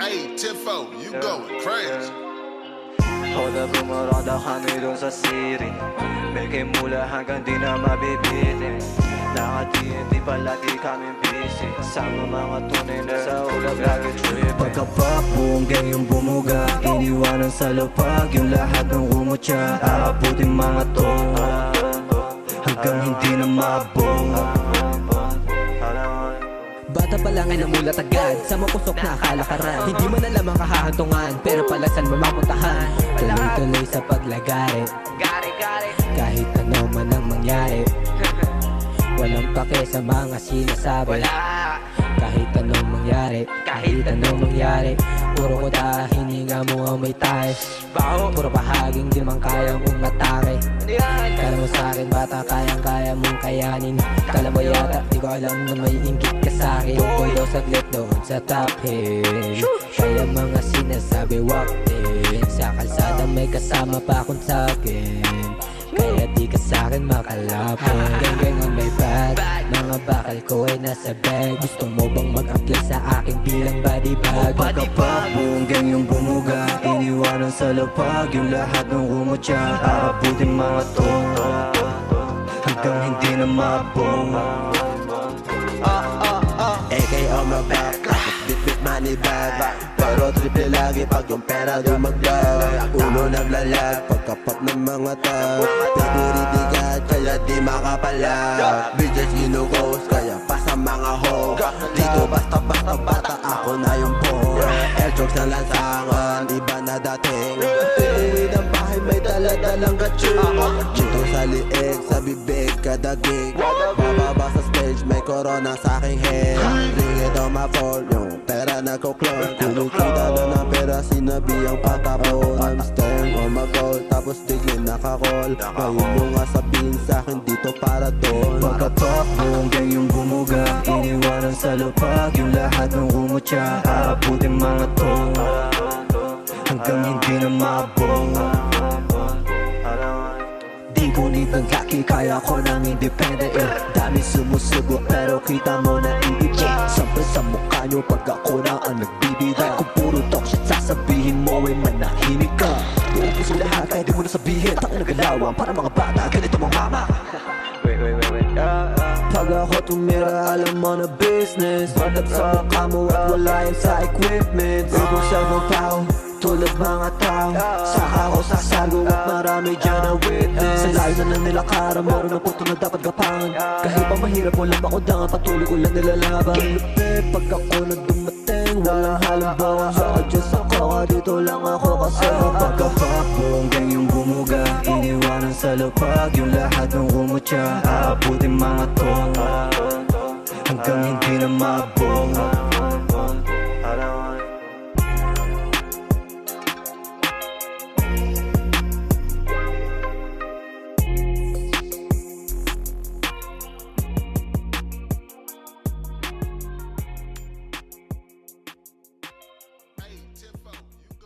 Hey, Tifo, you going crazy. Hoda bumarada kami dun sa city. Beke mula hanggang di na mabibitin. Naka-TNT palagi kami busy. Kasama mga tunay na sa ulap lagi trippin'. Pagka-pop, buong gang yung bumuga. Iniwanan sa lapag yung lahat ng umutya. Aabutin mga to hanggang hindi na mabong. Bata pa lang ay namulat agad sa mapusok na kalakaran. Hindi man alam ang kahahantungan, pero pala saan mamapuntahan. Tuloy-tuloy sa paglagari, kahit ano man ang mangyari. Walang pake sa mga sinasabi. Kahit anong mangyari, puro ko da, hininga mo ang may tayo. Puro bahaging di man kayang umatake. Kala mo sa'kin bata, kayang-kaya mong kayanin. Kala mo yata, di ko alam na may inggit ka sa'kin. Pulo saglit doon sa top hill, kaya mga sinasabi walk in. Sa kalsada may kasama pa akong sa'kin, kaya di ka sa'kin makalapit. Gang-gang on my bad, mga bakal ko ay nasa bag. Gusto mo bang mag-apply sa akin bilang body bag? Pagka-pop, buong gang yung bumuga. Iniwanan sa lapag yung lahat ng umutya. Aabutin mga to hanggang hindi na mabong. AK on my back, bit money bag. Pero triple lagi pag yung pera di mag-lag. Ulo naglalag, pagka-pop ng mga tao. Piniritigat, kaya di makapalag. Bitches ginugos, kaya pa sa mga ho. Dito basta-basta bata, ako na yung po. Airjokes na lansangan, iba na dating. Pinuwi ng bahay, may dala-dalang gatching. Dito sa liig, sa bibig, kada gig. Bababa sa stage, may corona sa aking head. Ring it on my phone, yung pera nagko-clone. Kumikita na ng pera, sinabi ang patapon. I'm staying on my goal, tapos digli nakakol. Ngayon yung nga sabihin sa'kin dito para doon. Pagka-pop, buong gang yung bumuga. Iniwanan sa lapag yung lahat ng umutya. Aabutin mga to hanggang hindi na mabong. Di ngunit ng kaki, kaya ko nang independent. Dami sumusubo pero kita mo na iiba. Sampal sa mukha nyo pag ako na ang nagbibigay. Kung puro talk shit sasabihin mo ay manahimik ka. Buong puso lahat kahit di mo na sabihin. Tangin na galawan para mga bata, ganito mga mama. Wait. Pag ako tumira, alam mo na business. Madap sa mukha mo at wala yan sa equipment. Ibang cellphone tao, tulad mga tao. Saka ako sasago at marami dyan na witness. Sa layo na nila kara, meron na puto na dapat gapangan. Kahit pa mahirap, walang makundangan, patuloy ko lang nilalaban. Lupit, pag ako na dumating, walang halimbawa. Saka Diyos ako, dito lang ako kasi pagka-pop, buong gang yung bumuga. Iniwanan sa lapag yung lahat ng umutya. Aabutin mga to hanggang hindi na mabong.